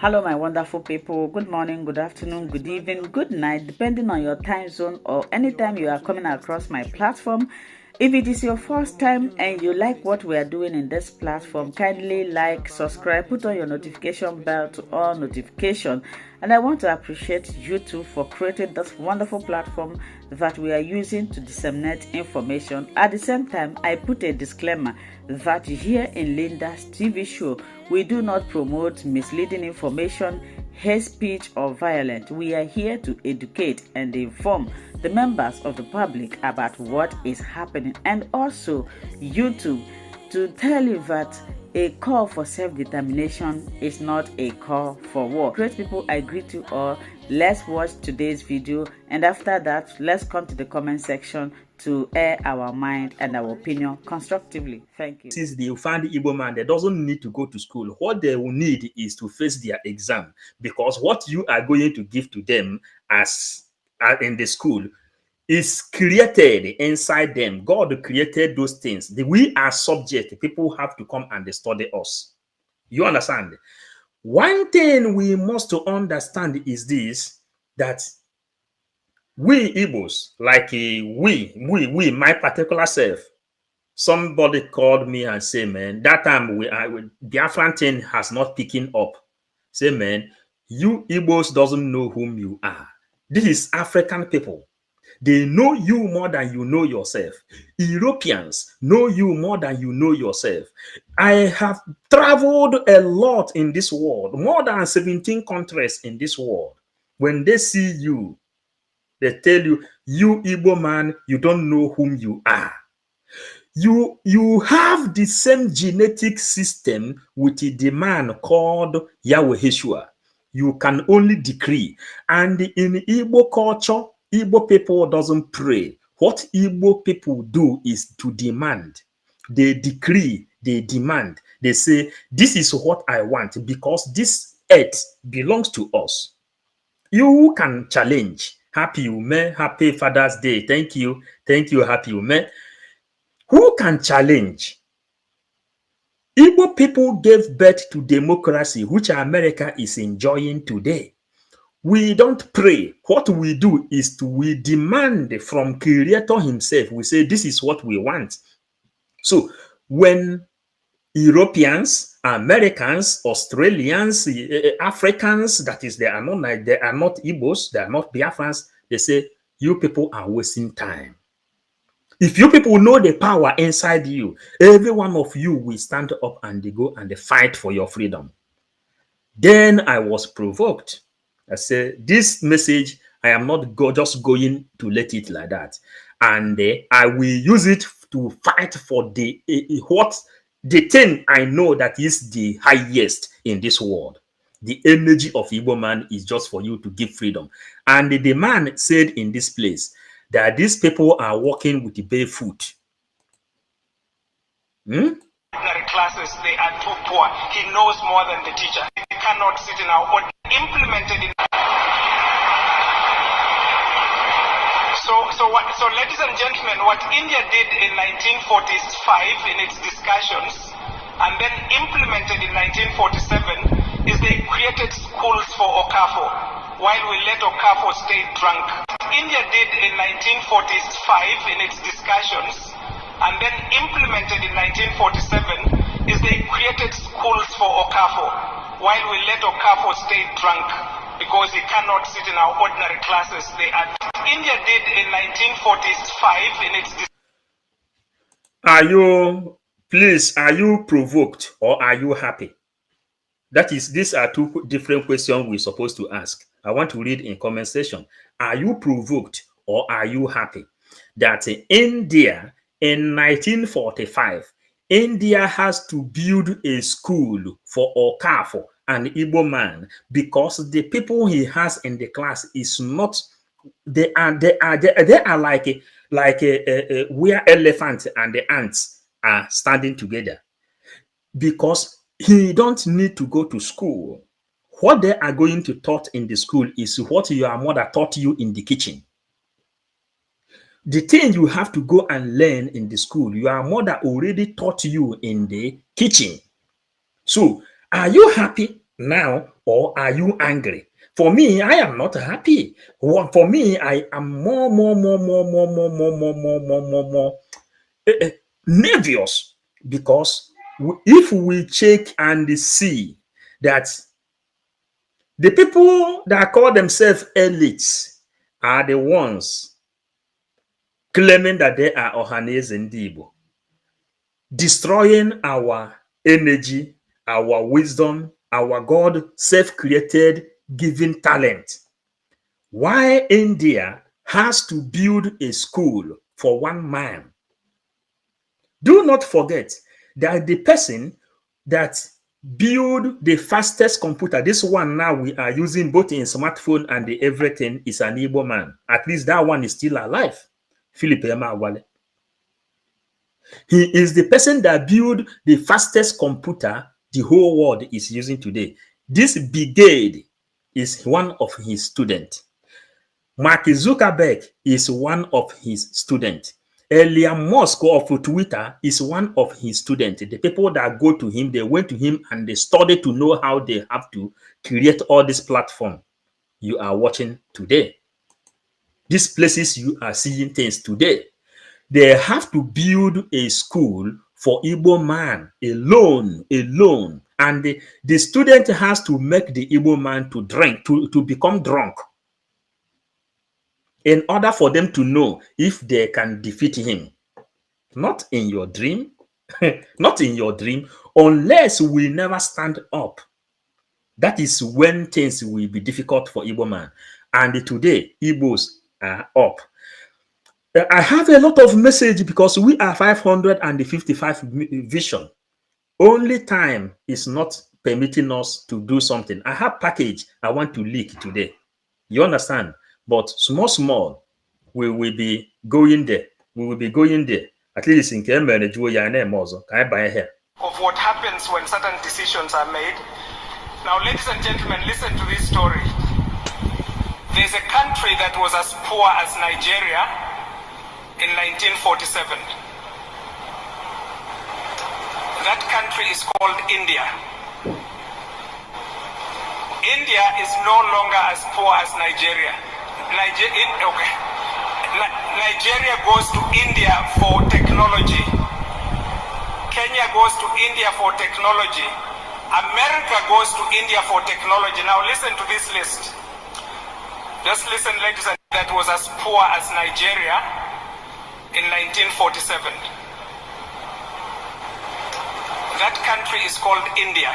Hello, my wonderful people. Good morning, good afternoon, good evening, good night, depending on your time zone or anytime you are coming across my platform. If it is your first time and you like what we are doing in this platform, kindly like, subscribe, put on your notification bell to all notification. And I want to appreciate you too for creating this wonderful platform that we are using to disseminate information. At the same time, I put a disclaimer that here in Linda's TV show, we do not promote misleading information, hate speech, or violence. We are here to educate and inform the members of the public about what is happening, and also YouTube to tell you that a call for self-determination is not a call for war. Great people, I greet you all. Let's watch today's video, and after that, let's come to the comment section to air our mind and our opinion constructively. Thank you. Since they find the Igbo man that doesn't need to go to school, what they will need is to face their exam, because what you are going to give to them as in the school is created inside them. God created those things. We are subject. People have to come and study us. You understand? One thing we must understand is this, that we Igbos, like we, my particular self, somebody called me and say, man, that time Biafran thing has not picking up. Say, man, you Igbos doesn't know whom you are. This is African people. They know you more than you know yourself. Europeans know you more than you know yourself. I have traveled a lot in this world, more than 17 countries in this world. When they see you, they tell you, you Igbo man, you don't know whom you are. You have the same genetic system with the man called Yahweh Yeshua. You can only decree. And in Igbo culture, Igbo people doesn't pray. What Igbo people do is to demand. They decree, they demand. They say, this is what I want, because this earth belongs to us. You can challenge. Happy Ume, happy Father's Day. Thank you, happy Ume. Who can challenge? Igbo people gave birth to democracy, which America is enjoying today. We don't pray. What we do is we demand from Creator himself. We say, this is what we want. So when Europeans, Americans, Australians, Africans, that is, they are not Igbos, they are not Biafrans, they say, you people are wasting time. If you people know the power inside you, every one of you will stand up and they go and they fight for your freedom. Then I was provoked. I said, this message, I am not just going to let it like that. And I will use it to fight for the thing I know that is the highest in this world. The energy of Igbo man is just for you to give freedom. And the man said in this place that these people are walking with the barefoot. Classes, they are too poor. He knows more than the teacher. He cannot sit in our own implemented in. So ladies and gentlemen, what India did in 1945 in its discussions and then implemented in 1947 is they created schools for Okafo while we let Okafo stay drunk. India did in 1945 in its discussions and then implemented in 1947 is they created schools for Okafo while we let Okafo stay drunk because he cannot sit in our ordinary classes. India did in 1945 in its. Are you provoked or are you happy? These are two different questions we're supposed to ask. I want to read in comment section. Are you provoked or are you happy that India in 1945, India has to build a school for Okafo, an Igbo man, because the people he has in the class is not. They are like where elephant and the ants are standing together, because he don't need to go to school. What they are going to taught in the school is what your mother taught you in the kitchen. The thing you have to go and learn in the school, your mother already taught you in the kitchen. So, are you happy now, or are you angry? For me, I am not happy. For me, I am more nervous, because if we check and see that the people that call themselves elites are the ones claiming that they are Ohanese and Igbo, destroying our energy, our wisdom, our God self-created given talent. Why India has to build a school for one man? Do not forget that the person that build the fastest computer, this one now we are using both in smartphone and the everything, is an Igbo man. At least that one is still alive. Philip Emeagwali. He is the person that built the fastest computer the whole world is using today. This brigade is one of his students. Mark Zuckerberg is one of his students. Elon Musk of Twitter is one of his students. The people that go to him, they went to him and they studied to know how they have to create all this platform you are watching today. These places you are seeing things today. They have to build a school for Igbo man alone. And the student has to make the Igbo man to drink, to become drunk, in order for them to know if they can defeat him. Not in your dream, not in your dream, unless we never stand up. That is when things will be difficult for Igbo man. And today, Igbos are up. I have a lot of message because we are 555 vision. Only time is not permitting us to do something. I have package I want to leak today. You understand? But small, we will be going there. We will be going there. At least in Kenya, here. Of what happens when certain decisions are made. Now, ladies and gentlemen, listen to this story. There's a country that was as poor as Nigeria in 1947. That country is called India. India is no longer as poor as Nigeria. Nigeria goes to India for technology. Kenya goes to India for technology. America goes to India for technology. Now listen to this list. Just listen, ladies and gentlemen. That was as poor as Nigeria in 1947. That country is called India.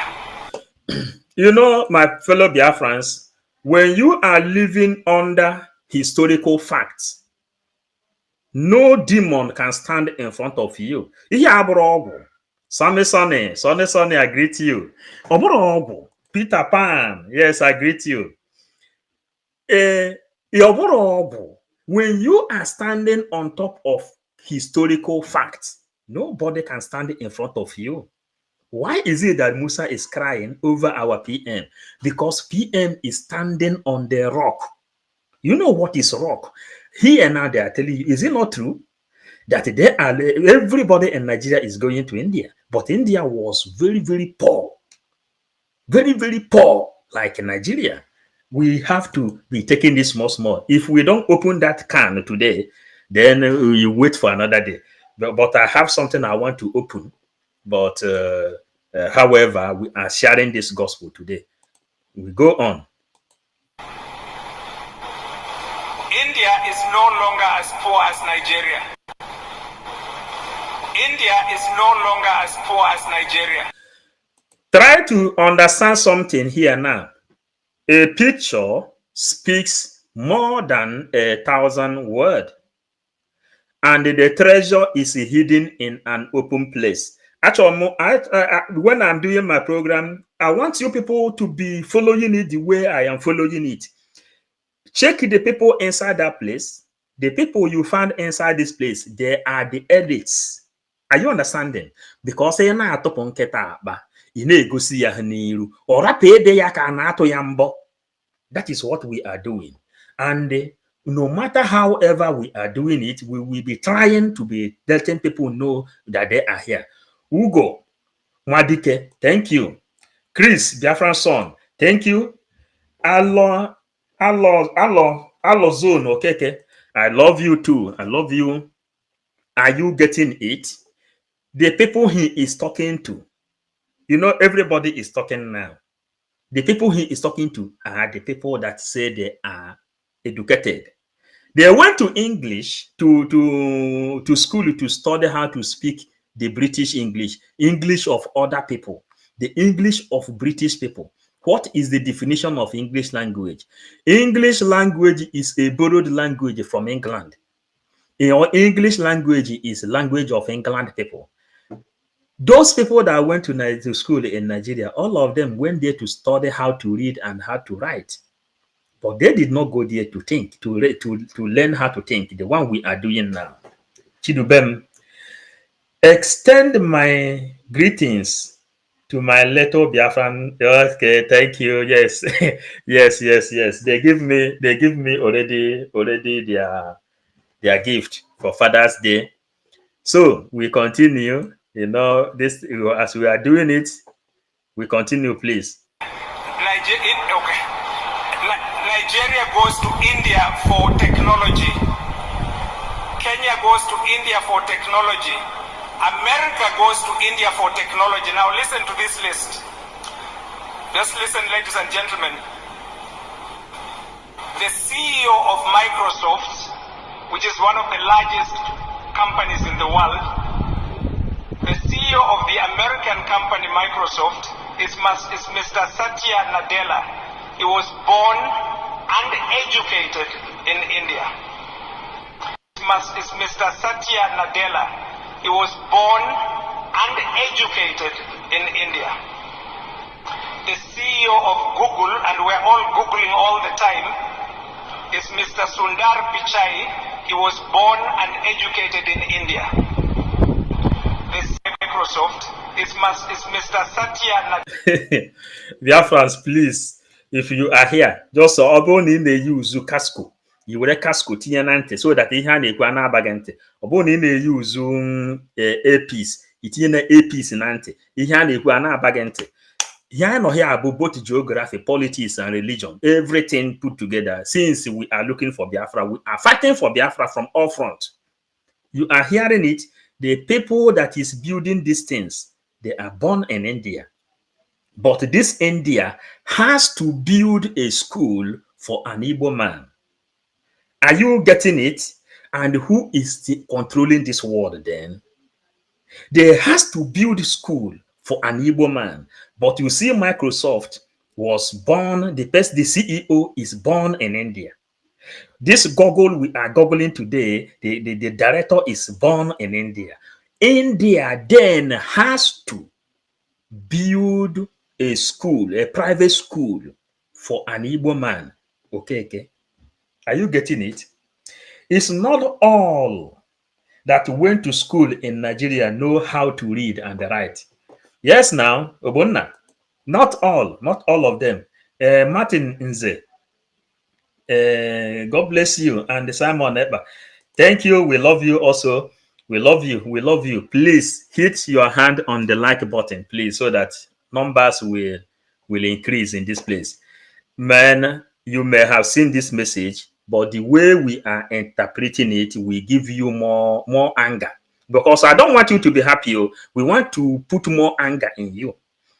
You know, my fellow Biafrans, when you are living under historical facts, no demon can stand in front of you. Sonny, I greet you. Peter Pan, yes, I greet you. When you are standing on top of historical facts, nobody can stand in front of you. Why is it that Musa is crying over our PM? Because PM is standing on the rock. You know what is rock? Here now they are telling you, is it not true that everybody in Nigeria is going to India? But India was very, very poor. Very, very poor, like Nigeria. We have to be taking this small. If we don't open that can today, then you wait for another day. But I have something I want to open. But however, we are sharing this gospel today. We go on. India is no longer as poor as Nigeria. India is no longer as poor as Nigeria. Try to understand something here now. A picture speaks more than 1,000 words. And the treasure is hidden in an open place. Actually, when I'm doing my program, I want you people to be following it the way I am following it. Check the people inside that place. The people you find inside this place, they are the elites. Are you understanding? Because that is what we are doing. And no matter however we are doing it, we will be trying to be letting people know that they are here. Ugo, Madike, thank you. Chris, Biafran son, Thank you. Allo Zone, okay. I love you too. I love you. Are you getting it? The people he is talking to, everybody is talking now. The people he is talking to are the people that say they are educated. They went to English to school to study how to speak the British English of other people, the English of British people. What is the definition of English language? English language is a borrowed language from England. English language is language of England people. Those people that went to school in Nigeria, all of them went there to study how to read and how to write. But they did not go there to think, to learn how to think, the one we are doing now. Chidubem, extend my greetings to my little Biafran. Okay, thank you. Yes, yes. They give me already their gift for Father's Day. So we continue. This as we are doing it, we continue, please. Nigeria goes to India for technology. Kenya goes to India for technology. America goes to India for technology. Now listen to this list. Just listen, ladies and gentlemen. The CEO of Microsoft, which is one of the largest companies in the world, the CEO of the American company Microsoft is Mr. Satya Nadella. He was born and educated in India. Is Mr. Satya Nadella. He was born and educated in India. The CEO of Google, and we're all Googling all the time, is Mr. Sundar Pichai. He was born and educated in India. This Microsoft is Mr. Satya Nadella. Biafrans, please. If you are here, just oboni na use casco. You wear casco tinyanante so that ihe na-ekwu ana abagante. Oboni na use earpiece, itinye na earpiece nante. Ihe na-ekwu ana abagante. Here no here about both geography, politics, and religion. Everything put together. Since we are looking for Biafra, we are fighting for Biafra from all fronts. You are hearing it. The people that is building these things, they are born in India. But this India has to build a school for an Igbo man. Are you getting it? And who is controlling this world then? They has to build a school for an Igbo man. But you see, Microsoft was born, the CEO is born in India. This Google we are Googling today, the director is born in India. India then has to build a school, a private school for an Igbo man. Okay. Are you getting it? It's not all that went to school in Nigeria know how to read and write. Yes, now, Obonna. Not all of them. Martin Nze. God bless you. And Simon Eba. Thank you. We love you also. We love you. Please hit your hand on the like button, please, so that numbers will increase in this place. Man, you may have seen this message, but the way we are interpreting it will give you more anger. Because I don't want you to be happy. We want to put more anger in you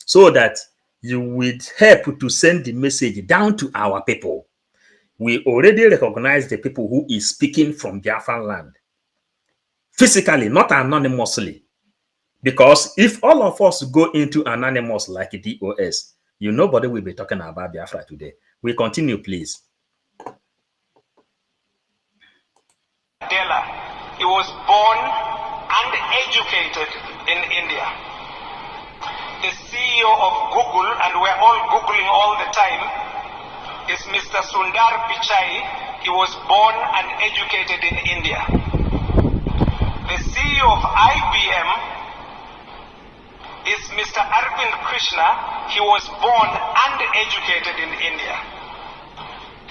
so that you would help to send the message down to our people. We already recognize the people who is speaking from Biafran land. Physically, not anonymously. Because if all of us go into anonymous like DOS, nobody will be talking about Biafra today. We continue, please. He was born and educated in India. The CEO of Google, and we're all Googling all the time, is Mr. Sundar Pichai. He was born and educated in India. The CEO of IBM is Mr. Arvind Krishna. He was born and educated in India.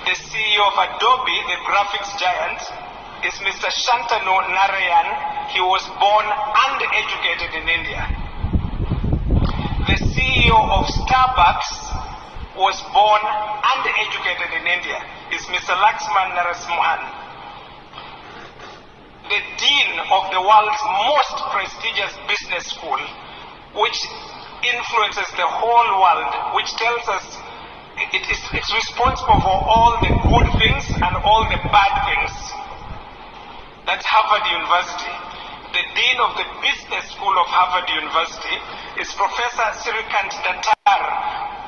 The CEO of Adobe, the graphics giant, is Mr. Shantanu Narayan. He was born and educated in India. The CEO of Starbucks was born and educated in India is Mr. Laxman Narasimhan, the dean of the world's most prestigious business school, which influences the whole world, which tells us it's responsible for all the good things and all the bad things. That's Harvard University. The dean of the business school of Harvard University is Professor Sirikant Datar,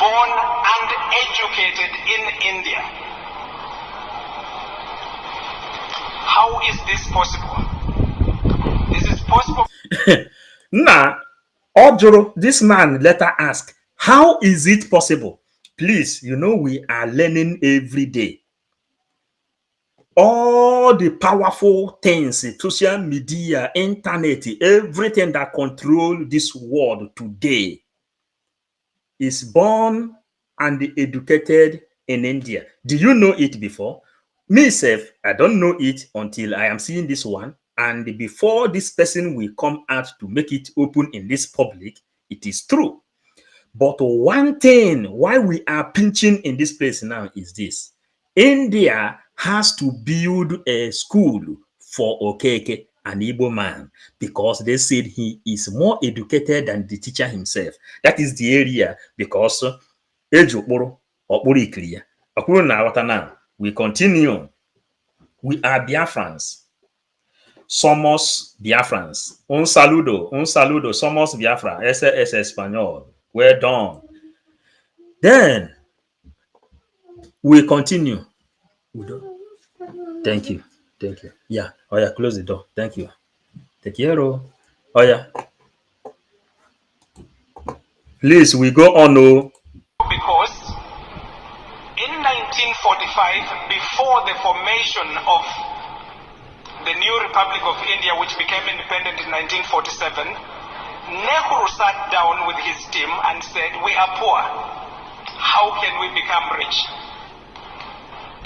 born and educated in India. How is this possible? This is possible. Now, Ojoro, this man later asked, how is it possible? Please, you know, we are learning every day. All the powerful things, social media, internet, everything that control this world today is born and educated in India. Do you know it before? Myself, I don't know it until I am seeing this one. And before this person will come out to make it open in this public, it is true. But one thing why we are pinching in this place now is this. India has to build a school for Okeke, an Igbo man, because they said he is more educated than the teacher himself. That is the area, because we continue. We are Biafrans. Somos Biafrans. Un saludo, somos Biafra. Ese es español. Well done. Then we continue. Thank you. Yeah. Oh yeah, close the door. Thank you. Take care. Oh yeah. Please, we go on. Oh. Because in 1945, before the formation of the new Republic of India, which became independent in 1947, Nehru sat down with his team and said, we are poor. How can we become rich?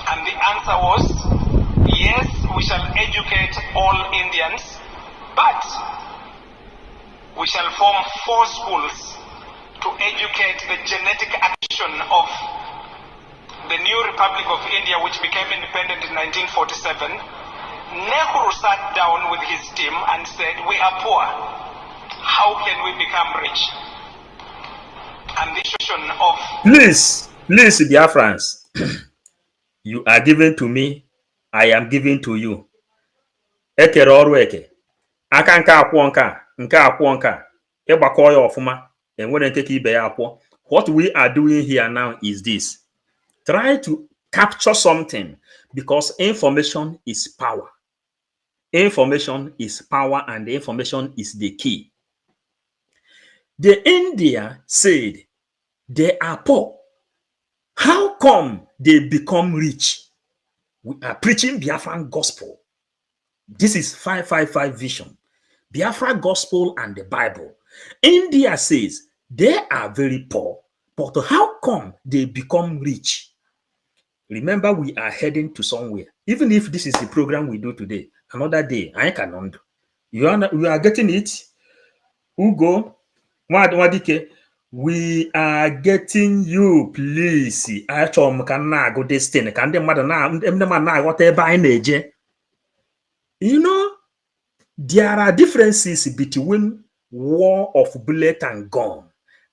And the answer was, yes, we shall educate all Indians, but we shall form 4 schools to educate the genetic action of the new Republic of India, which became independent in 1947. Nehru sat down with his team and said, we are poor. How can we become rich? And the question of... Please, Biafrans, you are given to me, I am giving to you. Ekere ọrụ eke. Aka nke akwụọ nke akwụọ nka. Ịgbakọ ya ọfụma, enwere nke ka ibe ya akwụọ. What we are doing here now is this. Try to capture something, because information is power. Information is power, and information is the key. The India said they are poor. How come they become rich? We are preaching Biafran gospel. This is 555 vision. Biafra gospel and the Bible. India says they are very poor, but how come they become rich? Remember, we are heading to somewhere. Even if this is the program we do today, another day, I cannot. You are getting it? Ugo, we are getting you, please. I go this thing. You know, there are differences between war of bullet and gun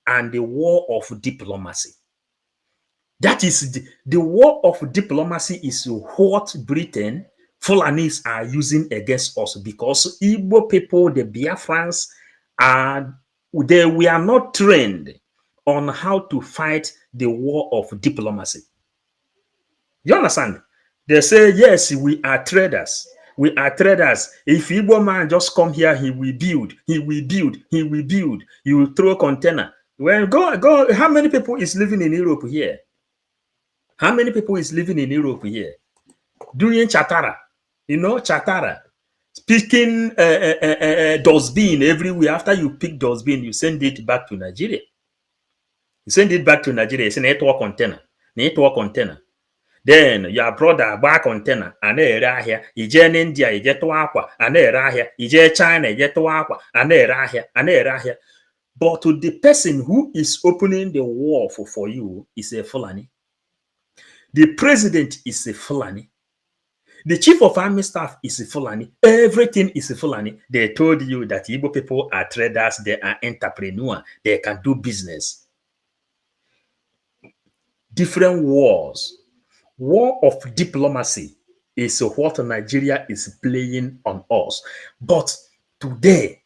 and the war of diplomacy. That is the war of diplomacy is what Britain, Fulanis are using against us, because Igbo people, the Biafrans, they were not trained on how to fight the war of diplomacy. You understand? They say, yes, we are traders. We are traders. If Igbo man just come here, he will build. You will throw a container. Well, go. How many people is living in Europe here? How many people is living in Europe here? Doing chatara. You know, chatara. Picking dustbin everywhere. After you pick dustbin, you send it back to Nigeria. It's a network container. Then your brother buy container and here. In India, you get to aqua and here. You get China, you get to aqua and here. But to the person who is opening the war for you is a Fulani. The president is a Fulani. The chief of army staff is a Fulani. Everything is a Fulani. They told you that Igbo people are traders, they are entrepreneurs, they can do business. Different wars. War of diplomacy is what Nigeria is playing on us. But today,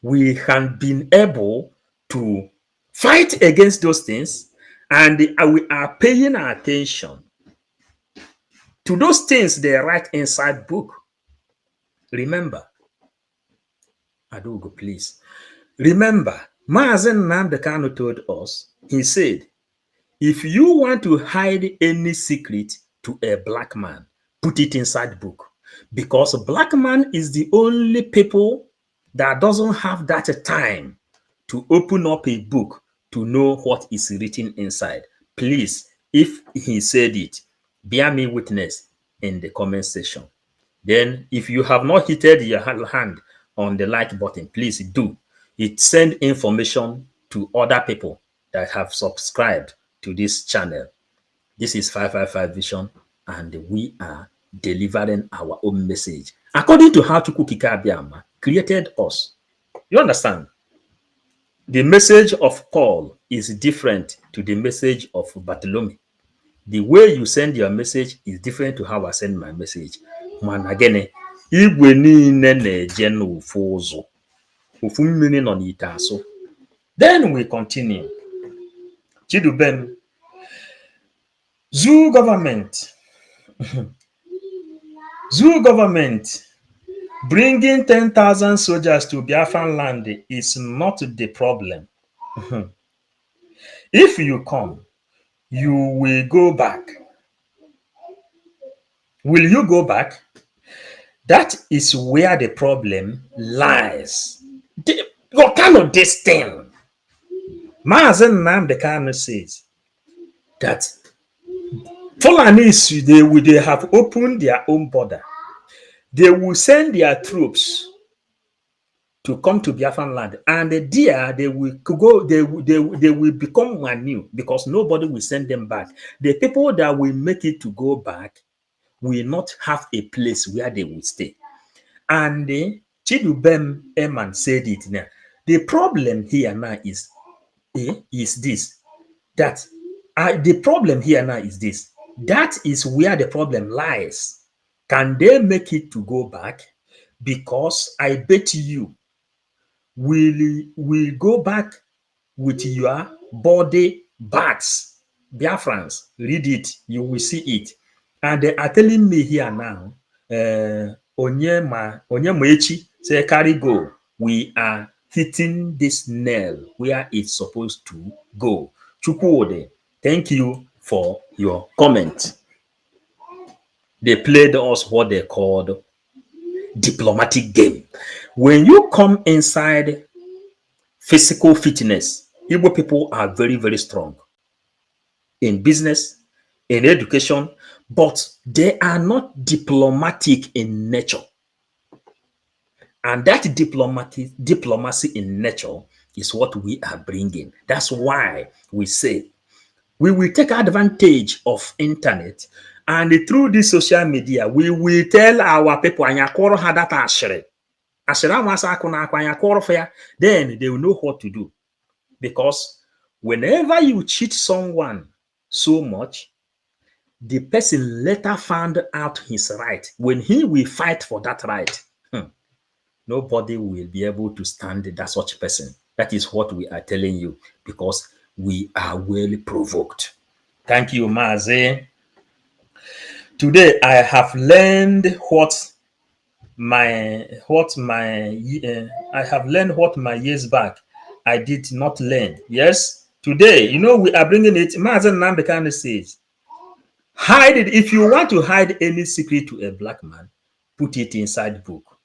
we have been able to fight against those things, and we are paying attention to those things they write inside book. Remember, Adogo, please. Remember, Mazen Nnamdi Kanu told us, he said, if you want to hide any secret to a black man, put it inside book. Because a black man is the only people that doesn't have that time to open up a book to know what is written inside. Please, if he said it, bear me witness in the comment section. Then, if you have not hit your hand on the like button, please do. It send information to other people that have subscribed to this channel. This is 555 Vision, and we are delivering our own message according to how Chukwukika Abiyama created us. You understand? The message of Paul is different to the message of Bartholomew. The way you send your message is different to how I send my message. Man, again, igwe niile na-eje n'ofu ụzọ, ofu mmiri nọ n'ite asụ. Then we continue. Chidubem, zoo government bringing 10,000 soldiers to Biafran land is not the problem. If you come, you will go back. Will you go back? That is where the problem lies. What kind of this thing? Mazen Nnamdi Kanu says that Fulanis, they have opened their own border. They will send their troops to come to Biafran land, and there they will go. They will become new because nobody will send them back. The people that will make it to go back will not have a place where they will stay. And Chidubem Eman said it now. The problem here now is this. That the problem here now is this. That is where the problem lies. Can they make it to go back? Because I bet you will go back with your body bags. Biafrans, read it. You will see it. And they are telling me here now, Onyemaechi say, carry go. We are hitting this nail where it's supposed to go. Chukwuode, thank you for your comment. They played us what they called diplomatic game. When you come inside physical fitness, Igbo people are very, very strong in business, in education, but they are not diplomatic in nature. And that diplomacy in nature is what we are bringing. That's why we say we will take advantage of internet, and through this social media, we will tell our people, then they will know what to do. Because whenever you cheat someone so much, the person later found out his right. When he will fight for that right, nobody will be able to stand that such person. That is what we are telling you, because we are well provoked. Thank you, Maze. Today I have learned what my years back I did not learn. Yes, today, we are bringing it. Maze Nnamdi Kanu says, hide it. If you want to hide any secret to a black man, put it inside book.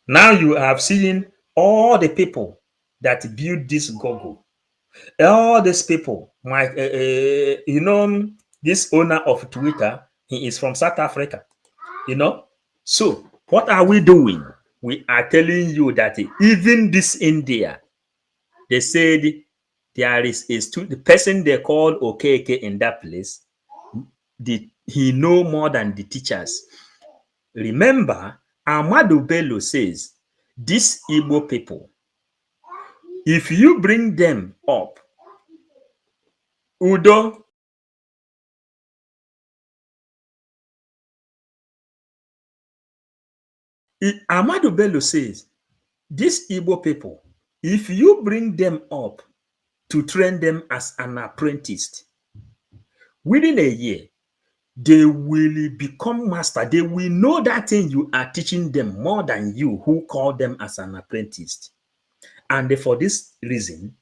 Now you have seen all the people that built this Google. All these people, this owner of Twitter, he is from South Africa, So what are we doing? We are telling you that even this India, They said there is the person they called Okeke in that place. He know more than the teachers. Remember, Ahmadu Bello says, these Igbo people, if you bring them up, Udo, Ahmadu Bello says, these Igbo people, if you bring them up to train them as an apprentice, within a year, they will become master. They will know that thing you are teaching them more than you who call them as an apprentice. And for this reason,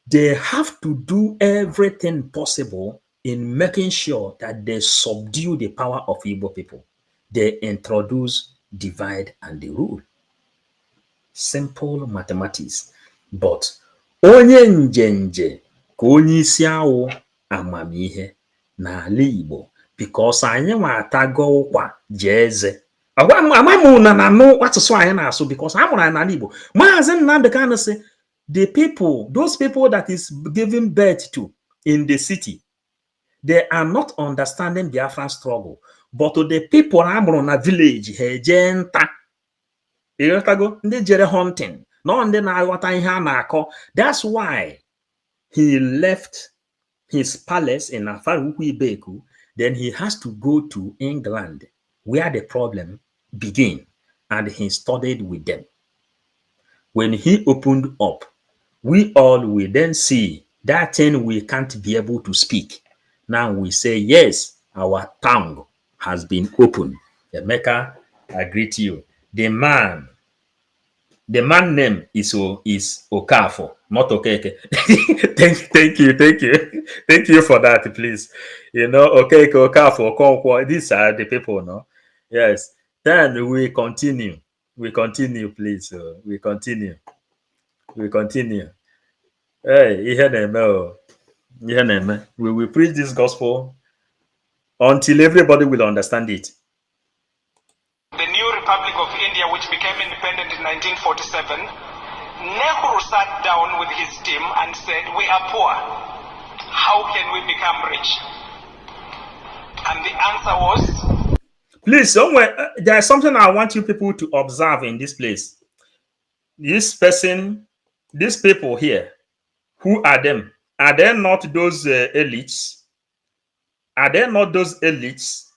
they have to do everything possible in making sure that they subdue the power of Igbo people. They introduce divide and the rule. Simple mathematics. But onye njenje ka onye isi awụ amamihe n'ala Igbo, because anyị nwa atago ụkwa jeze. Amamu na no asụsụ anyị na-asụ because amụrụ anyị n'ala Igbo. Maazị Nnamdi Kanu sị, the people, those people that is giving birth to in the city, they are not understanding Biafran struggle. But to the people amụrụ na village, ha eje nta. Ndị jere hunting, no ndị na-aghọta ihe a na-akọ. That's why he left his palace in Afaruku Ibeku. Then he has to go to England, where the problem began, and he studied with them. When he opened up, we all will then see that thing we can't be able to speak. Now we say, yes, our tongue has been opened. Emeka, I greet you. The man name is Okafor, not Okeke. Thank you for that, please. You know, Okeke, Okafor, Okonkwo, these are the people, no? Yes. Then we continue. We continue, please. We continue. Hey, we will preach this gospel until everybody will understand it. The new Republic of India, which became independent in 1947, Nehru sat down with his team and said, we are poor. How can we become rich? And the answer was... Please, somewhere, there's something I want you people to observe in this place. This person, these people here, who are them? Are they not those elites? Are they not those elites?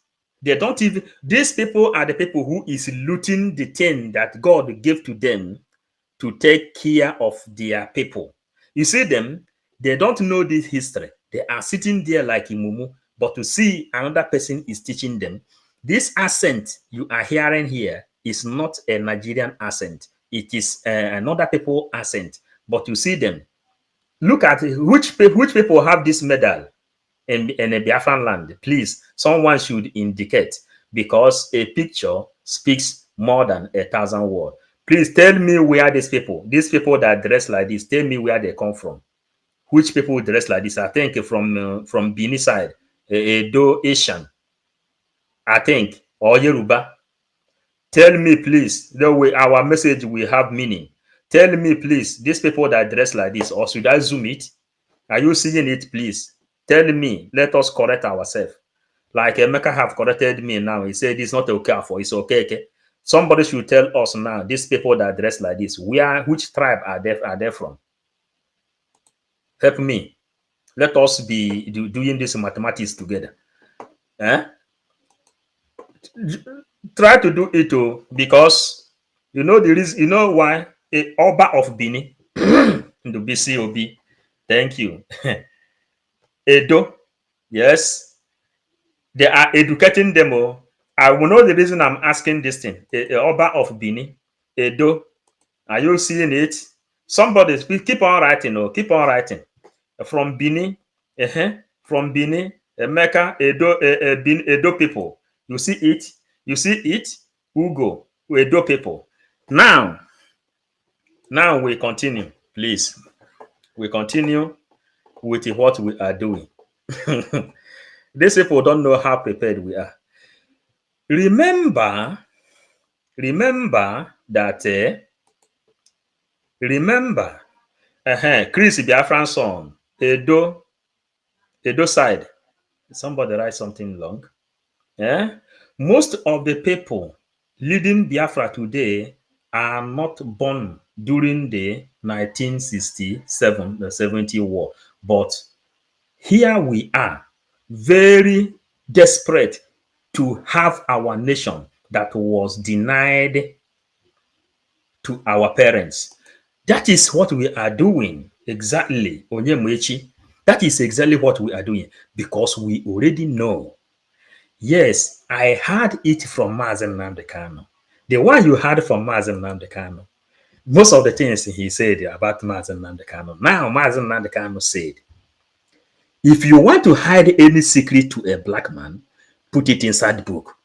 They don't even, these people are the people who is looting the thing that God gave to them to take care of their people. You see them, they don't know this history. They are sitting there like Imumu, but to see another person is teaching them. This accent you are hearing here is not a Nigerian accent. It is another people accent. But you see them. Look at which people have this medal in a Biafran land. Please, someone should indicate, because a picture speaks more than 1,000 words. Please tell me where these people that dress like this, tell me where they come from. Which people dress like this? I think from Benin side, Edo Asian, I think, or Yoruba. Tell me, please, the way our message will have meaning. Tell me, please, these people that dress like this, or should I zoom it? Are you seeing it, please? Tell me, let us correct ourselves. Like Emeka have corrected me now. He said it's not okay for, it's okay. Somebody should tell us now, these people that dress like this, which tribe are they from? Help me. Let us be doing this mathematics together. Try to do it too, because you know the reason, you know why? A Oba of Bini, the BCOB. Thank you. Edo, yes, they are educating them all. I will know the reason I'm asking this thing. Oba of Bini, Edo, are you seeing it? Somebody, keep on writing, keep on writing. From Bini, from Bini, Emeka, Edo people. You see it? You see it? Ugo, Edo people. Now we continue, please. We continue with what we are doing. These people don't know how prepared we are. Remember that Chris Biafran son. Edo side. Somebody write something long. Yeah. Most of the people leading Biafra today are not born during the 1967, the 70 war. But here we are, very desperate to have our nation that was denied to our parents. That is what we are doing exactly, Onyemwechi. That is exactly what we are doing because we already know. Yes, I heard it from Mazen Nnamdi Kanu. The one you heard from Mazen Nnamdi Kanu, most of the things he said about Mazen Nnamdi Kanu. Now, Mazen Nnamdi Kanu said, if you want to hide any secret to a black man, put it inside the book.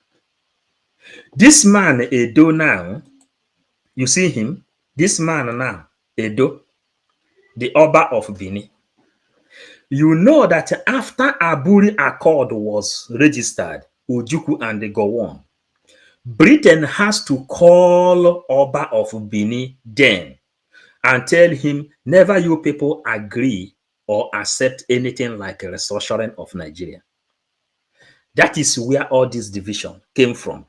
This man, Edo, now, you see him? This man now, Edo, the Oba of Benin. You know that after Aburi Accord was registered, Ojukwu and the Gowon, Britain has to call Oba of Benin then and tell him, never you people agree or accept anything like a restructuring of Nigeria. That is where all this division came from.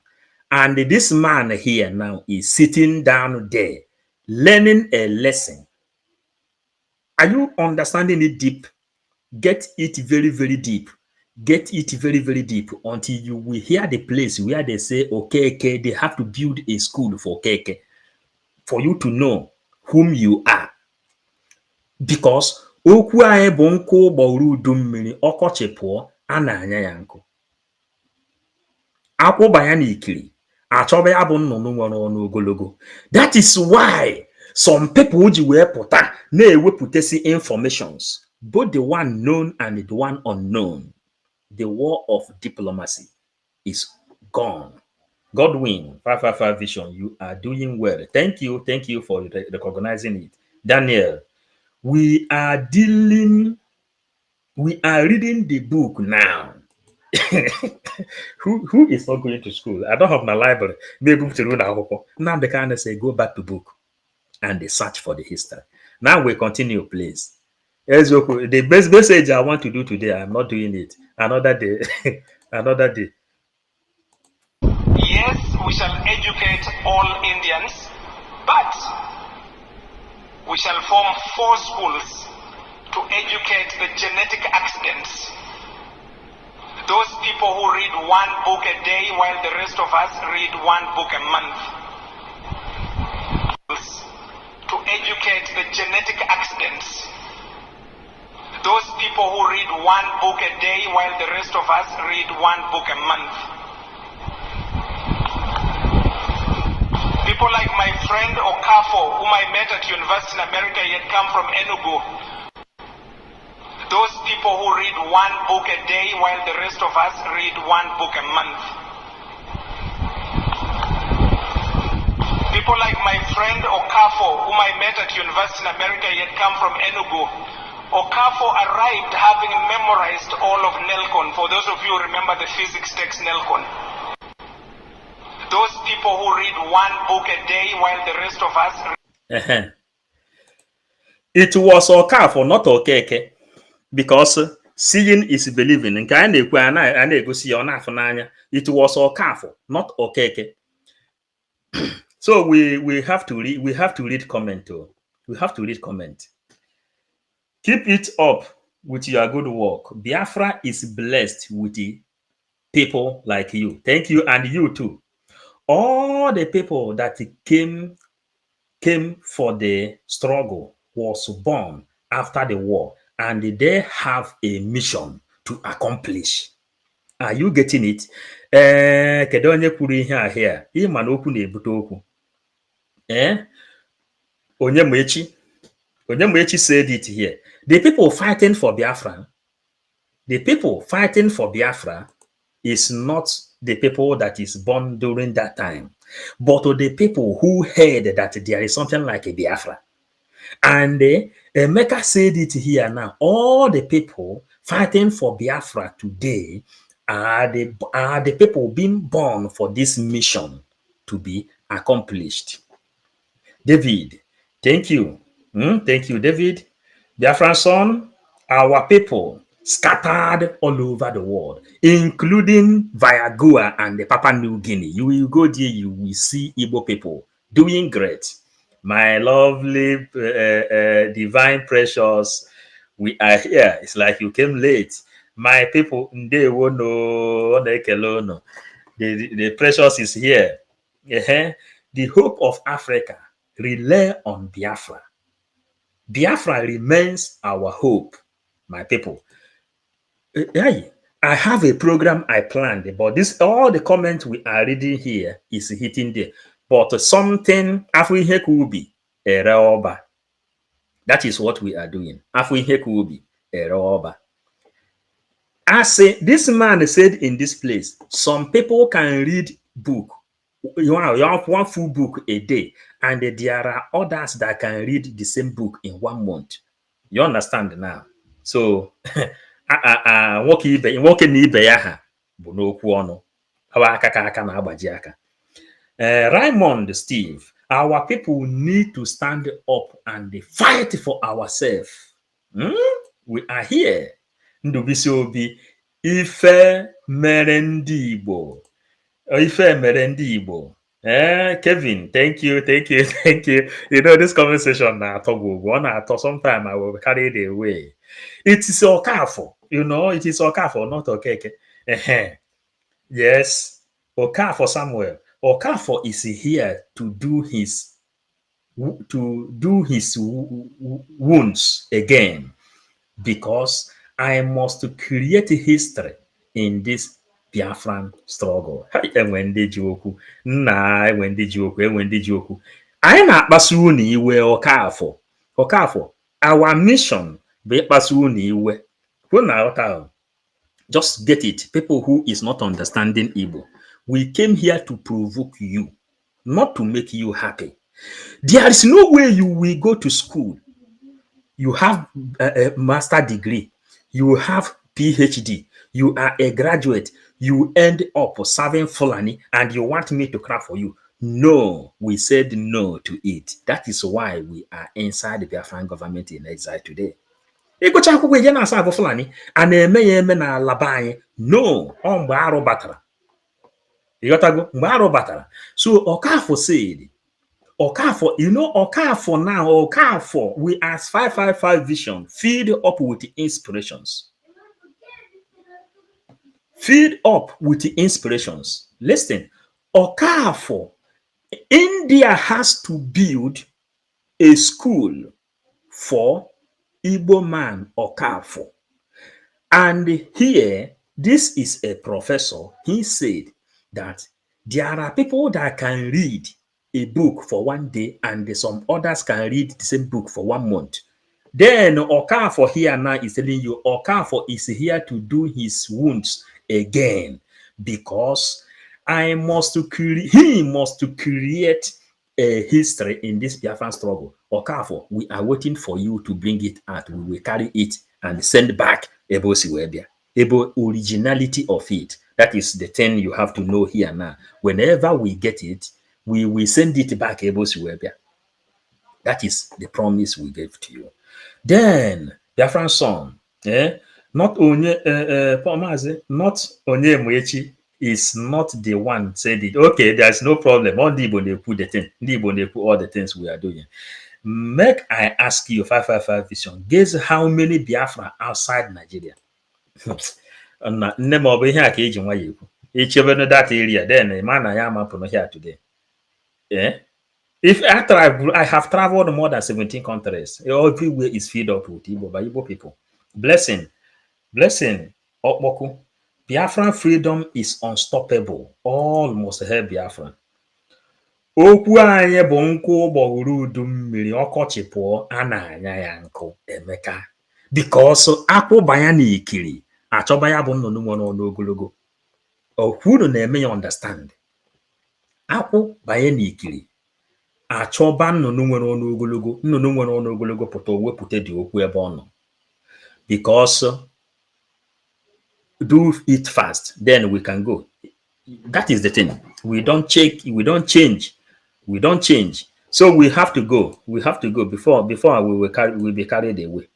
And this man here now is sitting down there, learning a lesson. Are you understanding it deep? Get it very, very deep. Get it very, very deep until you will hear the place where they say, okay, they have to build a school for Keke for you to know whom you are. Because okwu anyị bụ nkụ gbọrọ udu mmiri ọkọchị pụọ a na-anya ya nkụ. Akwụba ya n'ikiri achọba ya bụ nnụnụ nwere ọnụ ogologo. That is why some people ji wee pụta na-ewepụtasị informations, both the one known and the one unknown. The war of diplomacy is gone. Godwin, 555 Vision, you are doing well. Thank you for recognizing it. Daniel, we are reading the book now. who is not going to school? I don't have my library. Maybe to read now they kind of say go back to book and they search for the history. Now we continue, please. The best message I want to do today, I'm not doing it. Another day. Another day. Yes, we shall educate all Indians, but we shall form 4 schools to educate the genetic accidents. Those people who read 1 book a day while the rest of us read 1 book a month. To educate the genetic accidents. Those people who read 1 book a day while the rest of us read 1 book a month. People like my friend Okafo, whom I met at university in America, he had come from Enugu. Those people who read 1 book a day while the rest of us read 1 book a month. People like my friend Okafo, whom I met at university in America, he had come from Enugu. Okafo arrived having memorized all of Nelcon. For those of you who remember the physics text Nelcon. Those people who read 1 book a day while the rest of us... It was Okafo, not Okeke. Because seeing is believing. It was Okafo, not Okeke. So we have to read comment too. We have to read comment. Keep it up with your good work. Biafra is blessed with the people like you. Thank you, and you too. All the people that came for the struggle was born after the war, and they have a mission to accomplish. Are you getting it? Kedu onye kwuru ihe a here? Ịma na okwu na-ebute okwu. Onyemwechi said it here. The people fighting for Biafra, is not the people that is born during that time, but the people who heard that there is something like a Biafra. And Emeka said it here now. All the people fighting for Biafra today are the people being born for this mission to be accomplished. David, thank you. Thank you, David. Biafran son, our people scattered all over the world, including via Goa and the Papua New Guinea. You will go there, you will see Igbo people doing great. My lovely, divine, precious, we are here. It's like you came late. My people, they won't know, the precious is here. The hope of Africa rely on Biafra. Biafra remains our hope, my people. Hey, I have a program I planned, but this all the comments we are reading here is hitting there. But something Afrique will be a roba. That is what we are doing. Afrique will be a roba. I say this man said in this place, some people can read book. You have one full book a day, and there are others that can read the same book in 1 month. You understand now? So nwoke na ibe ya ha bụ n'okwu ọnụ. Awa aka ka aka na-agbaji aka. Raymond Steve, our people need to stand up and fight for ourselves. We are here. Ndubisi Obi, ife mere ndị Igbo. Ife mere ndị Igbo. Kevin, thank you. You know, this conversation na sometime I will carry it away. It is Okafo, you know, it is Okafo, not Okeke. Yes, Okafo Samuel. Okafo is here to do his wounds again, because I must create history in this Biafran struggle. Enwe ndị ji okwu. Anyị na-akpasu unu iwe Okafo. Our mission bụ ịkpasu unu iwe. Just get it. People who is not understanding Igbo. We came here to provoke you, not to make you happy. There is no way you will go to school. You have a master degree. You have PhD. You are a graduate. You end up serving Fulani, and you want me to cry for you. No, we said no to it. That is why we are inside the Biafran government in exile today. Ịgụcha akwụkwọ ije na-asa abụ Fulani, a na-eme ya eme na alaba anyị. No, ọ mgbe arụ batara. Ịghọtago? Mgbe arụ batara. So Okafo said, Okafo, you know, Okafo now, Okafo, we as 555 vision, feed up with inspirations. Feed up with the inspirations. Listen, Okafo, India has to build a school for Igbo man Okafo. And here, this is a professor. He said that there are people that can read a book for 1 day, and some others can read the same book for 1 month. Then Okafo here now is telling you Okafo is here to do his wounds again, because he must create a history in this Biafran struggle. Okafo, we are waiting for you to bring it out. We will carry it and send back Ebo Siwebia. Ebo originality of it. That is the thing you have to know here now. Whenever we get it, we will send it back Ebo Siwebia. That is the promise we gave to you. Then Biafran son, not only not only Moechi is not the one said it. Okay, there's no problem. All the Igbo they put the thing. The Igbo they put all the things we are doing. Make I ask you 555 vision. Guess how many Biafra outside Nigeria? Name of here cage in way. Each of that area, then a man I am up on here today. Yeah. If after I have traveled more than 17 countries, everywhere is filled up with Igbo by Igbo people. Blessing. Okmoku. Biafran freedom is unstoppable. All must help Biafran. Okwu anyị bụ nkụ gbọgụrụ udu mmiri ọkọchị pụọ a na-anya ya nkụ Emeka. Because akwụ banya n'ikiri achọba ya bụ nnụnụ nwere ọnụ ogologo. Okwuru na-eme ya understand. Akwụ banya n'ikiri achọba nnụnụ nwere ọnụ ogologo pụta wepụta dị okwu ebe ọ nọ. Because do it fast, then we can go. That is the thing. We don't change. So we have to go. We have to go before we will be carried away.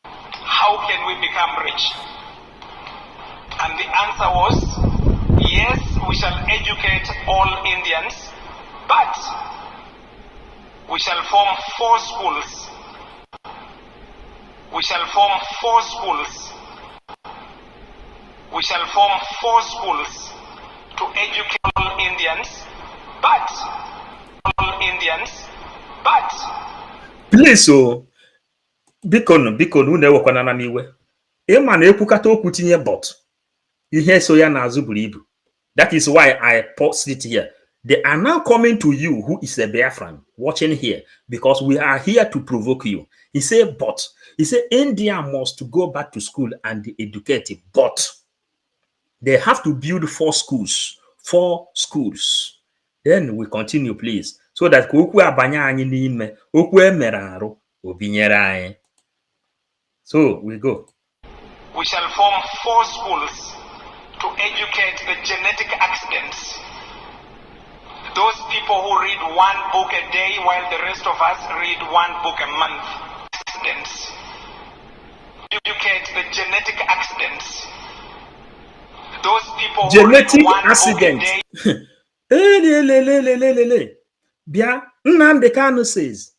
How can we become rich? And the answer was, yes, we shall educate all Indians, but we shall form 4 schools. We shall form 4 schools. We shall form 4 schools to educate all Indians, but please, so biko unu ewekwana na n'iwe. Ịma na ekwukata okwu tinye but ihe so ya n'azụ buru ibu. That is why I post it here. They are now coming to you who is a Biafran watching here because we are here to provoke you. He said, but he said India must go back to school and educate, but they have to build 4 schools. 4 schools. Then we continue, please. So that okwu abanya anyị n'ime okwu emere arụ obinyere anyị. So we go. We shall form 4 schools to educate the genetic accidents. Those people who read 1 book a day while the rest of us read 1 book a month. Accidents. Educate the genetic accidents. Those people who genetic read 1 accident. book a day. Bia, Nnamdi Kanu says,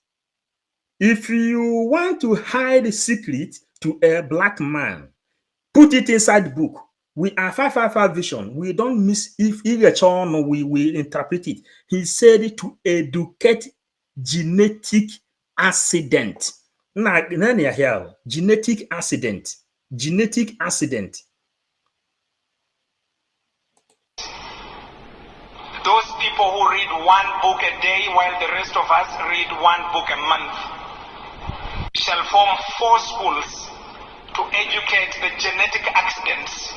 if you want to hide a secret to a black man, put it inside the book. We are 555 vision. We don't miss if a child, we will interpret it. He said to educate genetic accident. Genetic accident. Genetic accident. Those people who read 1 book a day while the rest of us read 1 book a month shall form 4 schools to educate the genetic accidents.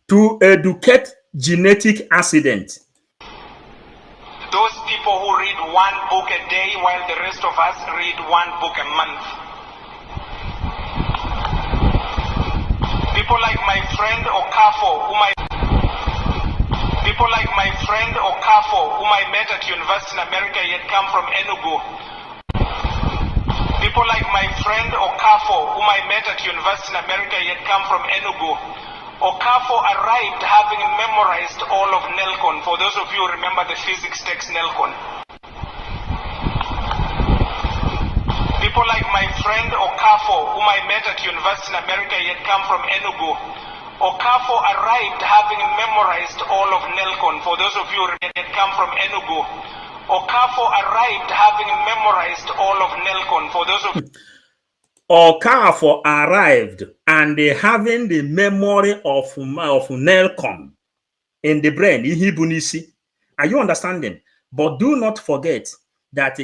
To educate genetic accident. Those people who read 1 book a day while the rest of us read 1 book a month. People like my friend Okafo, whom I met at university in America, he had come from Enugu. People like my friend Okafo, whom I met at university in America, he had come from Enugu. Okafo arrived having memorized all of Nelcon. For those of you who remember the physics text Nelcon. People like my friend Okafo, whom I met at university in America, he had come from Enugu. Okafo arrived having memorized all of Nelcon. For those of you who had come from Enugu. Okafo arrived having memorized all of Nelcon. For those of Okafo arrived and having the memory of Nelcon in the brain. Are you understanding? But do not forget that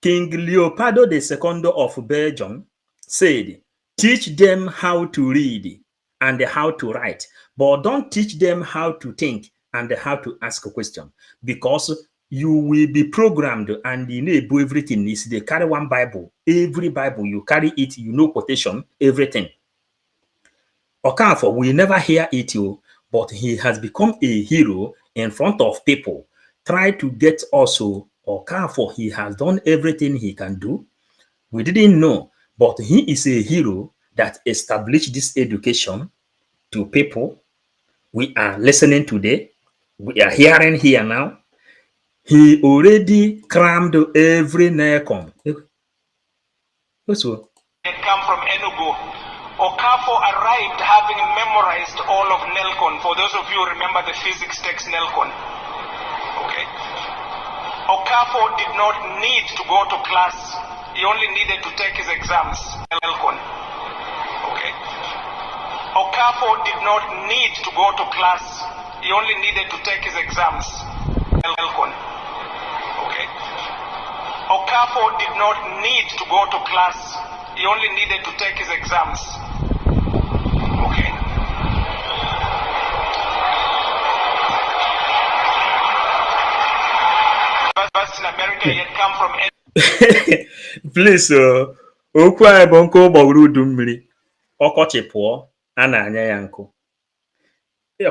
King Leopardo II of Belgium said, teach them how to read and how to write, but don't teach them how to think and how to ask a question, because you will be programmed and you know everything. Is they carry one Bible, every Bible you carry it, you know quotation, everything. Okafor, we never hear it, but he has become a hero in front of people. Try to get also Okafor, he has done everything he can do. We didn't know, but he is a hero that established this education to people. We are listening today. We are hearing here now. He already crammed every Nelcon. Also, had come from Enugu. Okafo arrived having memorized all of Nelcon. For those of you who remember the physics text Nelcon. Okay. Okafo did not need to go to class. He only needed to take his exams. Nelcon. Okay. Okafo did not need to go to class. He only needed to take his exams. Nelcon. Okay. Okafo did not need to go to class. He only needed to take his exams. Okay. First in America, he had come from. Please, okwu anyị bụ nkụ gbawuru udu mmiri. Ọkọchị pụọ, a na-anya ya nkụ.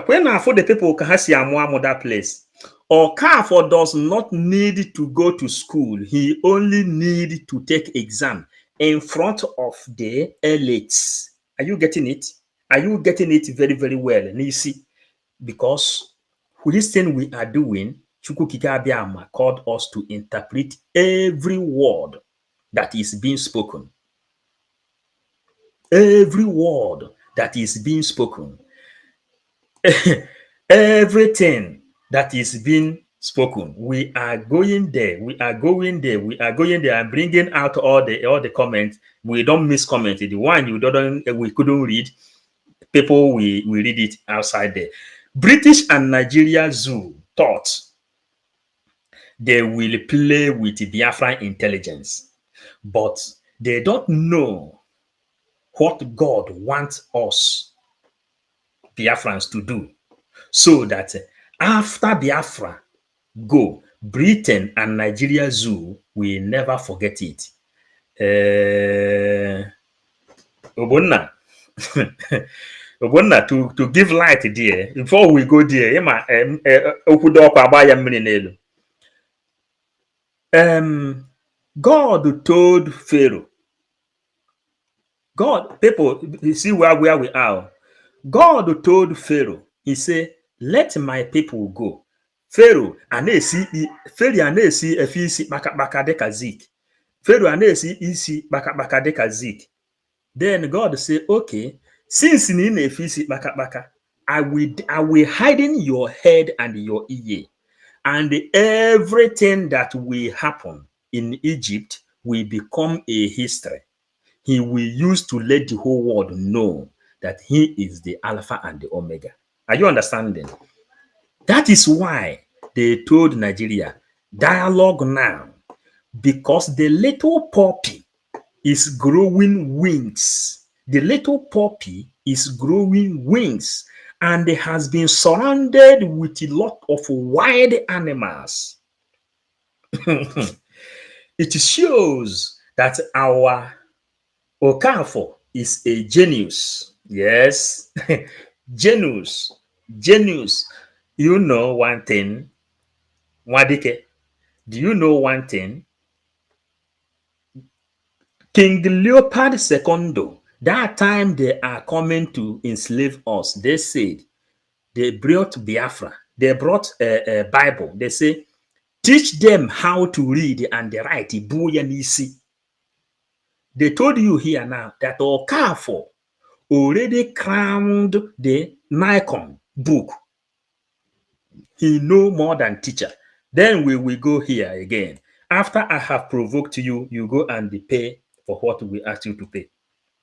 When I for the people ka ha si amụ that place. Okafor does not need to go to school. He only need to take exam in front of the elites. Are you getting it? Are you getting it very, very well, Nisi? Because this thing we are doing, Chukwukike Abiama called us to interpret every word that is being spoken. Every word that is being spoken. Everything that is being spoken. We are going there. We are going there. We are going there and bringing out all the comments. We don't miss comment. The one you don't we couldn't read, people we read it outside there. British and Nigeria Zoo thought they will play with Biafran intelligence, but they don't know what God wants us Biafrans to do, so that after Biafra go, Britain and Nigeria Zoo will never forget it. Obonna, Obonna, to give light there, before we go there, God told Pharaoh, God, people, you see where we are. God told Pharaoh, he said, let my people go. Pharaoh, anesi efisi baka deka zik. Pharaoh anesi isi baka deka zik. Then God said, okay, since ni efisi baka, I will hiden your head and your ear, and everything that will happen in Egypt will become a history. He will use to let the whole world know that he is the Alpha and the Omega. Are you understanding? That is why they told Nigeria, dialogue now, because the little puppy is growing wings. The little puppy is growing wings and has been surrounded with a lot of wild animals. It shows that our Okafor is a genius. Yes. Genius. You know one thing. Wadike, do you know one thing? King Leopold II, that time they are coming to enslave us, they said, they brought Biafra. They brought a Bible. They say, teach them how to read and write. They told you here now that Okafor already crowned the Nikon book. He know more than teacher. Then we will go here again. After I have provoked you, you go and pay for what we ask you to pay.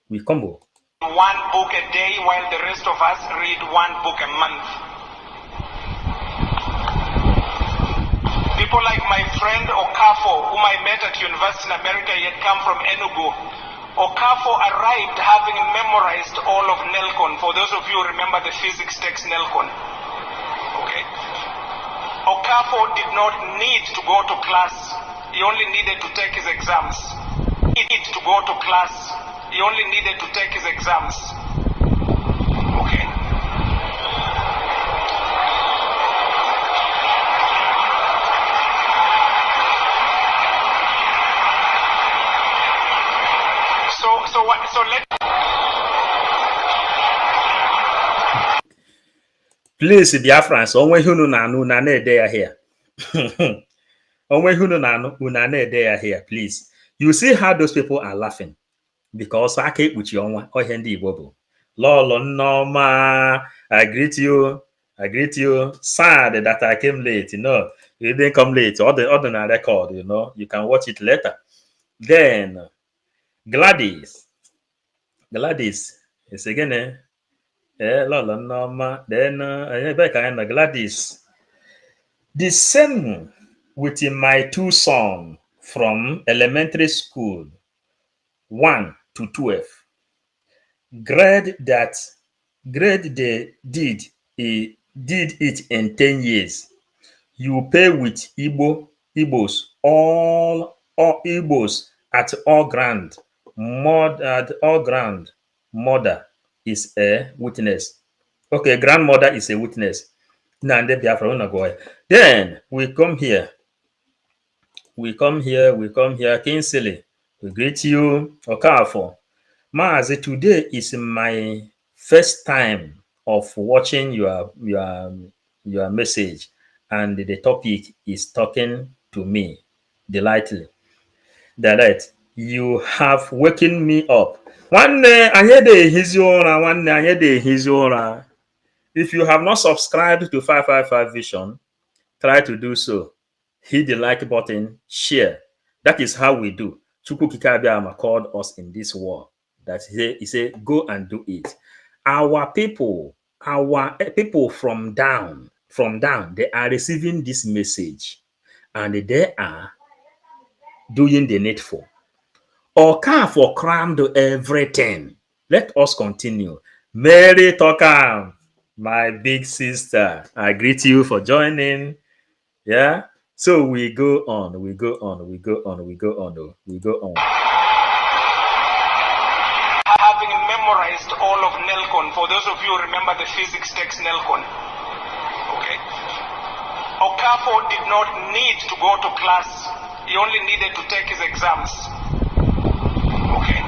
We combo. One book a day while the rest of us read one book a month. People like my friend Okafor, whom I met at university in America, he had come from Enugu. Okafor arrived having memorized all of Nelcon. For those of you who remember the physics text Nelcon. Okay. Okafor did not need to go to class. He only needed to take his exams. He needed to go to class. He only needed to take his exams. Okay. So let. Please, Biafrans, onwe hunu na anu na na-ede ya here. Onwe hunu na anu una na-ede ya here, please. You see how those people are laughing because aka ekpuchi ọnwa ohe ndị Igbo bụ. Lolo Nnoma, I greet you. Sad that I came late. No, you didn't come late. All the record, you can watch it later. Then Gladys is again. Lolo Nnoma. Then Gladys. The same with my two sons from elementary school, 1 to 12. Grade they did it in 10 years. You pay with Igbos, all Igbos at all grand. Mother is a witness. Okay, grandmother is a witness. Nande Biafra, we not go. Then we come here. We come here. Kingsley, we greet you. Okafo. Mazi, today is my first time of watching your message, and the topic is talking to me delightfully. That you have waken me up. One anye de ehizi ụra, nwanne anye de ehizi ụra. If you have not subscribed to 555 Vision, try to do so. Hit the like button, share. That is how we do. Chukwu Kikabiama called us in this war. That he said, go and do it. Our people from down, they are receiving this message, and they are doing the needful. Okafor crammed everything. Let us continue. Mary Tokam, my big sister, I greet you for joining. Yeah. So we go on. Having memorized all of Nelcon, for those of you who remember the physics text Nelcon, okay, Okafor did not need to go to class. He only needed to take his exams. Okay.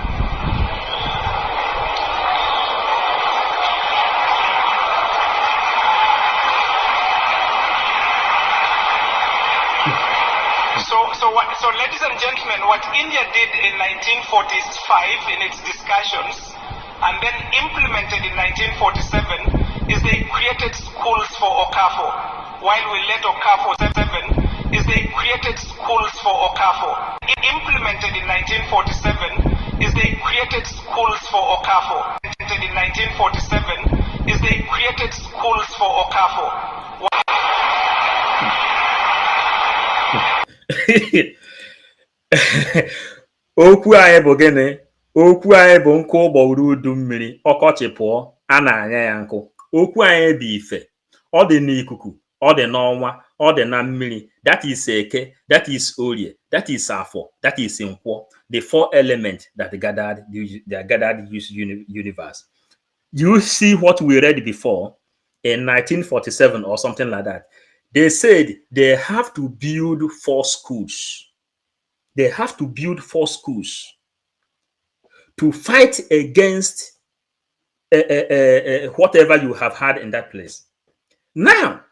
So ladies and gentlemen, what India did in 1945 in its discussions and then implemented in 1947 is they created schools for Okafor. While we let Okafor 7 is they created schools for Okafor. Implemented in 1947 is they created schools for Okafor. Implemented in 1947 is they created schools for Okafor. Okwu anyị bụ gịnị? Okwu anyị bụ nkụ ụgbọrụ udu mmiri, ọkọchị pụọ, a na-anya ya nkụ. Okwu anyị bụ ife. Ọ dị n'ikuku, ọ dị n'ọnwa, ọ dị na mmiri. That is Eke, that is Orie, that is Afọ, that is Nkwọ. The four elements that gathered this universe. You see what we read before in 1947 or something like that. They said they have to build 4 schools. They have to build 4 schools to fight against whatever you have had in that place. Now,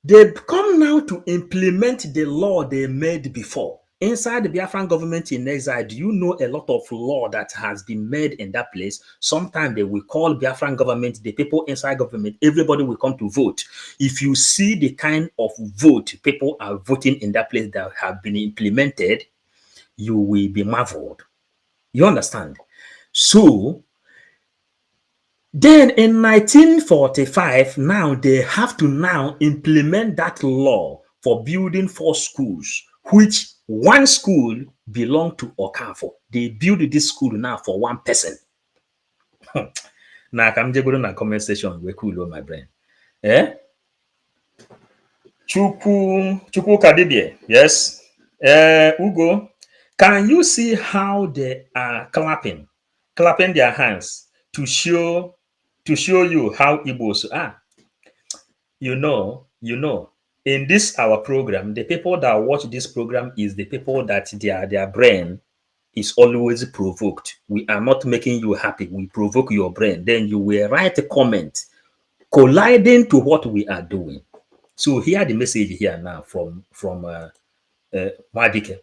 they come now to implement the law they made before. Inside the Biafran government in exile, do you know a lot of law that has been made in that place? Sometimes they will call Biafran government, the people inside government, everybody will come to vote. If you see the kind of vote people are voting in that place that have been implemented, you will be marveled. You understand? So, then in 1945, now they have to now implement that law for building 4 schools, which one school belonged to Okafor. They build this school now for 1 person. Now, I'm just going to comment section. We're cool on my brain. Eh? Chukwu Kadibie. Yes. Ugo, can you see how they are clapping their hands to show you how Igbos are? You know, in this our program, the people that watch this program is the people that their brain is always provoked. We are not making you happy. We provoke your brain. Then you will write a comment colliding to what we are doing. So here the message here now from Madike.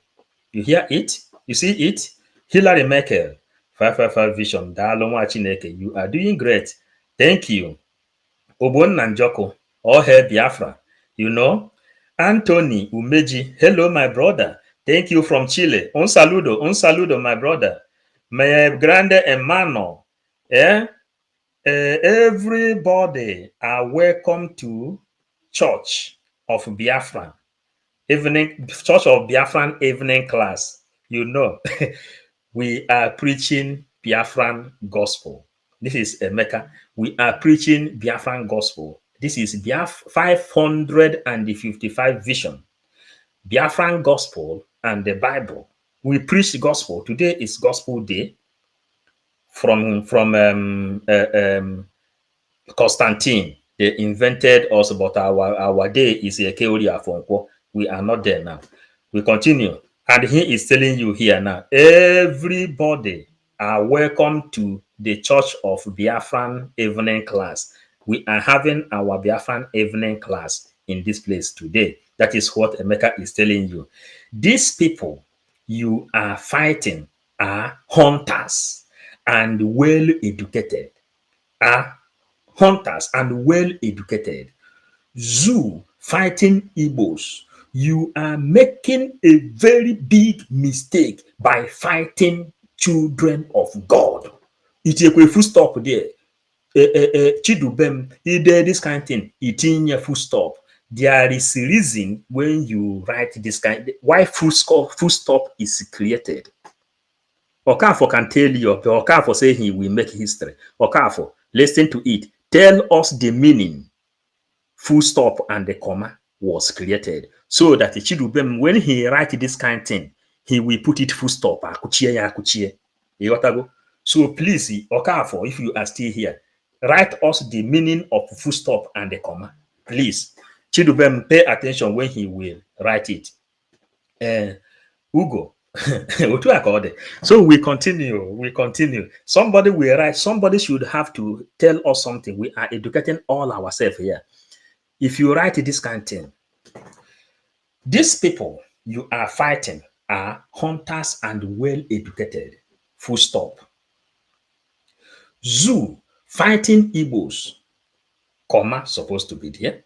You hear it? You see it? Hillary Merkel, 555 Vision, Daloma Chineke. You are doing great. Thank you. Obon Nanjoko, all hail Biafra. You know, Anthony Umeji, hello, my brother. Thank you from Chile. Un saludo, my brother. My grande hermano. Everybody are welcome to Church of Biafra. Church of Biafran evening class. You know, we are preaching Biafran gospel. This is Emeka. We are preaching Biafran gospel. This is 555 Vision. Biafran gospel and the Bible. We preach the gospel. Today is gospel day from Constantine. They invented us, but our day is a Keoria Fonko. We are not there now. We continue. And he is telling you here now, everybody are welcome to the Church of Biafran evening class. We are having our Biafran evening class in this place today. That is what Emeka is telling you. These people you are fighting are hunters and well educated. Are hunters and well educated. Zoo fighting Igbos. You are making a very big mistake by fighting children of God. It's a full stop there. Chidubem, he did this kind of thing. It's in a full stop. There is a reason when you write this kind, why full stop is created. Okafor can tell you, Okafor say he will make history. Okafor, listen to it. Tell us the meaning full stop and the comma was created. So that Chidubem, when he write this kind of thing, he will put it full stop. So please, Okafor, if you are still here, write us the meaning of full stop and the comma. Please. Chidubem, pay attention when he will write it. Ugo. So we continue. Somebody will write, somebody should have to tell us something. We are educating all ourselves here. If you write this kind of thing, these people you are fighting are hunters and well educated. Full stop. Zoo fighting Igbos, comma, supposed to be there.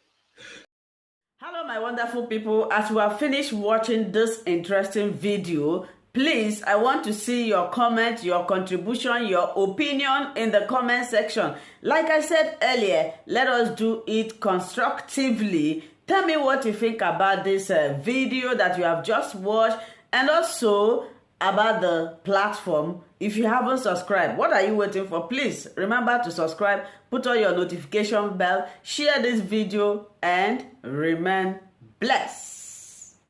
Hello, my wonderful people. As we have finished watching this interesting video, please, I want to see your comment, your contribution, your opinion in the comment section. Like I said earlier, let us do it constructively. Tell me what you think about this video that you have just watched, and also about the platform. If you haven't subscribed, what are you waiting for? Please remember to subscribe, put on your notification bell, share this video, and remain blessed.